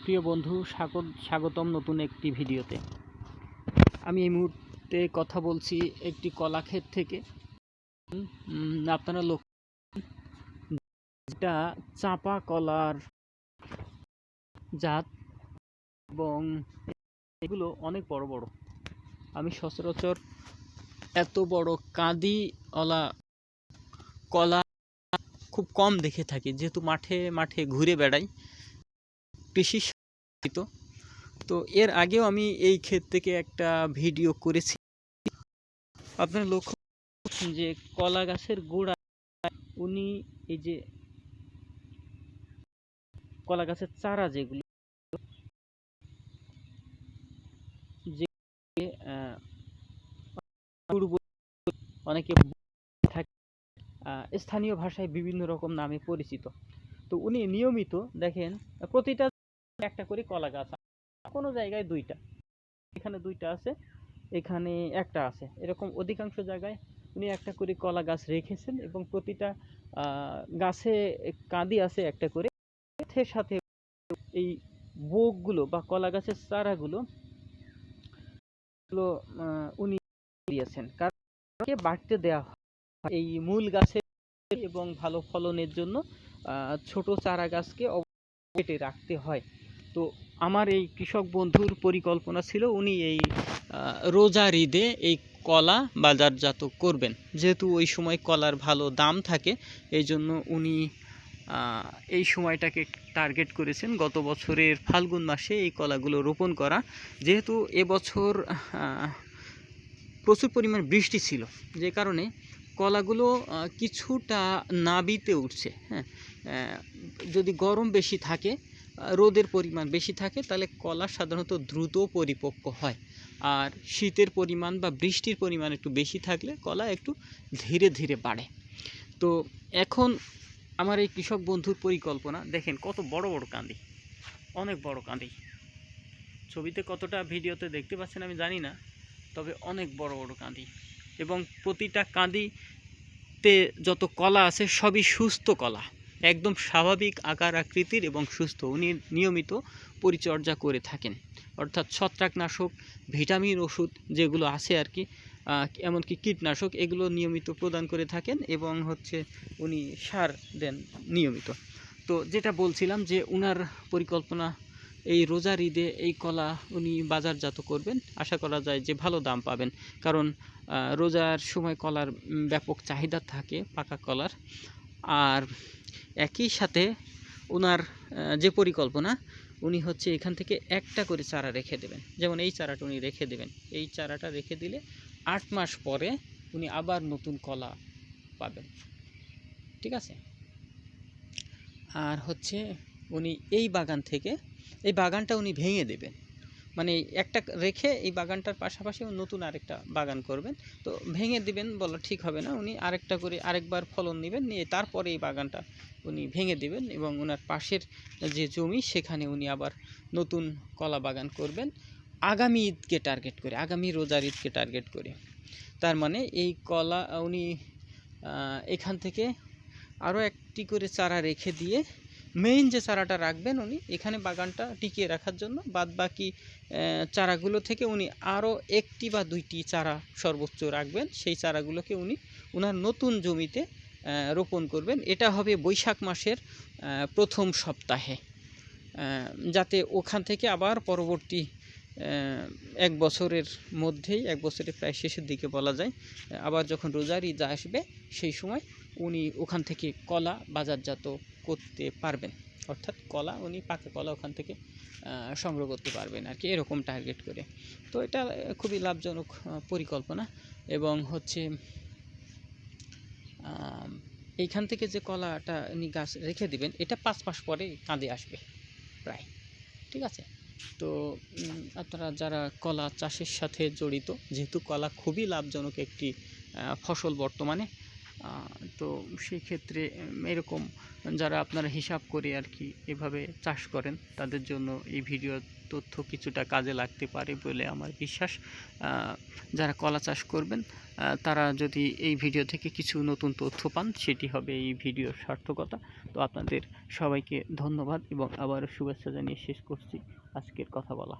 প্রিয় বন্ধু, স্বাগতম নতুন একটি ভিডিওতে। আমি এই মুহূর্তে কথা বলছি একটি কলা ক্ষেত থেকে। আপনারা যেটা চাঁপা কলার জাত এবং এগুলো অনেক বড় বড়। আমি সচরাচর এত বড় কাঁদিওয়ালা কলা খুব কম দেখে থাকি, যেহেতু মাঠে মাঠে ঘুরে বেড়াই কৃষি। তো এর আগেও আমি এই ক্ষেত থেকে একটা ভিডিও করেছি। আপনারা লক্ষ্য করছেন যে কলা গাছের গোড়া উনি এই যে কলা গাছের চারা যেগুলো অনেকে থাকে, স্থানীয় ভাষায় বিভিন্ন রকম নামে পরিচিত। তো উনি নিয়মিত দেখেন প্রতিটা একটা করে কলা গাছ, কোনো জায়গায় দুইটা, এখানে দুইটা আছে, এখানে একটা আছে, এরকম অধিকাংশ জায়গায় উনি একটা করে কলা গাছ রেখেছেন এবং প্রতিটা গাছে কাঁদি আছে একটা করে। সাথে এই বোকগুলো বা কলা গাছের চারাগুলো উনি দিয়েছেন, কারণ বাড়তে দেওয়া হয় এই মূল গাছে এবং ভালো ফলনের জন্য ছোট চারা গাছকে কেটে রাখতে হয়। তো আমার এই কৃষক বন্ধুর পরিকল্পনা ছিল উনি এই রোজার ঈদে এই কলা বাজারজাত করবেন, যেহেতু ওই সময় কলার ভালো দাম থাকে। এই জন্য উনি এই সময়টাকে টার্গেট করেছেন গত বছরের ফাল্গুন মাসে এই কলাগুলো রোপণ করা। যেহেতু এবছর প্রচুর পরিমাণ বৃষ্টি ছিল, যে কারণে কলাগুলো কিছুটা নাবিতে উঠছে। হ্যাঁ, যদি গরম বেশি থাকে, রোদের পরিমাণ বেশি থাকে, তাহলে কলা সাধারণত দ্রুত পরিপক্ক হয়। আর শীতের পরিমাণ বা বৃষ্টির পরিমাণ একটু বেশি থাকলে কলা একটু ধীরে ধীরে বাড়ে। তো এখন আমার এই কৃষক বন্ধুর পরিকল্পনা দেখেন, কত বড় বড় কাঁদি, অনেক বড় কাঁদি। ছবিতে কতটা ভিডিওতে দেখতে পাচ্ছেন আমি জানি না, তবে অনেক বড় বড় কাঁদি এবং প্রতিটা কাঁদিতে যত কলা আছে সবই সুস্থ কলা, একদম স্বাভাবিক আকার আকৃতির এবং সুস্থ। উনি নিয়মিত পরিচর্যা করে থাকেন, অর্থাৎ ছত্রাকনাশক, ভিটামিন ওষুধ যেগুলো আছে আর কি, এমনকি কীটনাশক, এগুলো নিয়মিত প্রদান করে থাকেন এবং উনি সার দেন নিয়মিত। তো যেটা বলছিলাম যে উনার পরিকল্পনা এই রোজার ঈদে এই কলা উনি বাজারজাত করবেন। আশা করা যায় যে ভালো দাম পাবেন, কারণ রোজার সময় কলার ব্যাপক চাহিদা থাকে, পাকা কলার। আর একই সাথে ওনার যে পরিকল্পনা, উনি এখান থেকে একটা করে চারা রেখে দেবেন। যেমন এই চারাটা উনি রেখে দেবেন, এই চারাটা রেখে দিলে 8 মাস পরে উনি আবার নতুন কলা পাবেন। ঠিক আছে। আর উনি এই বাগান থেকে, এই বাগানটা উনি ভেঙে দেবেন, মানে একটা রেখে এই বাগানটার পাশাপাশি নতুন আরেকটা বাগান করবেন। তো ভেঙে দিবেন বলা ঠিক হবে না, উনি আরেকটা করে আরেকবার ফলন নেবেন, নিয়ে তারপরে এই বাগানটা উনি ভেঙে দিবেন এবং ওনার পাশের যে জমি সেখানে উনি আবার নতুন কলা বাগান করবেন আগামী ঈদকে টার্গেট করে, আগামী রোজার ঈদকে টার্গেট করে। তার মানে এই কলা উনি এখান থেকে আরও একটি করে চারা রেখে দিয়ে মেইন যে চারাটা রাখবেন উনি এখানে বাগানটা টিকিয়ে রাখার জন্য, বাদ বাকি চারাগুলো থেকে উনি আরও একটি বা দুইটি চারা সর্বোচ্চ রাখবেন। সেই চারাগুলোকে উনি ওনার নতুন জমিতে রোপণ করবেন। এটা হবে বৈশাখ মাসের প্রথম সপ্তাহে, যাতে ওখান থেকে আবার পরবর্তী 1 বছরের মধ্যেই, 1 বছরের প্রায় শেষের দিকে বলা যায়, আবার যখন রোজার ঈদ আসবে সেই সময় উনি ওখান থেকে কলা বাজারজাত করতে পারবেন, অর্থাৎ কলা উনি পাকা কলা ওখান থেকে সংগ্রহ করতে পারবেন আর কি, এরকম টার্গেট করে। তো এটা খুবই লাভজনক পরিকল্পনা এবং এইখান থেকে যে কলাটা উনি গাছ রেখে দিবেন, এটা 5 মাস পরে কাঁদে আসবে প্রায়। ঠিক আছে। তো আপনারা যারা কলা চাষের সাথে জড়িত, যেহেতু কলা খুবই লাভজনক একটি ফসল বর্তমানে, তো সেই ক্ষেত্রে এরকম যারা আপনারা হিসাব করে আর কি এভাবে চাষ করেন তাদের জন্য এই ভিডিও তথ্য কিছুটা কাজে লাগতে পারে বলে আমার বিশ্বাস। যারা কলা চাষ করবেন তারা যদি এই ভিডিও থেকে কিছু নতুন তথ্য পান সেটি হবে এই ভিডিওর সার্থকতা। তো আপনাদের সবাইকে ধন্যবাদ এবং আবারও শুভেচ্ছা জানিয়ে শেষ করছি আজকের কথা বলা।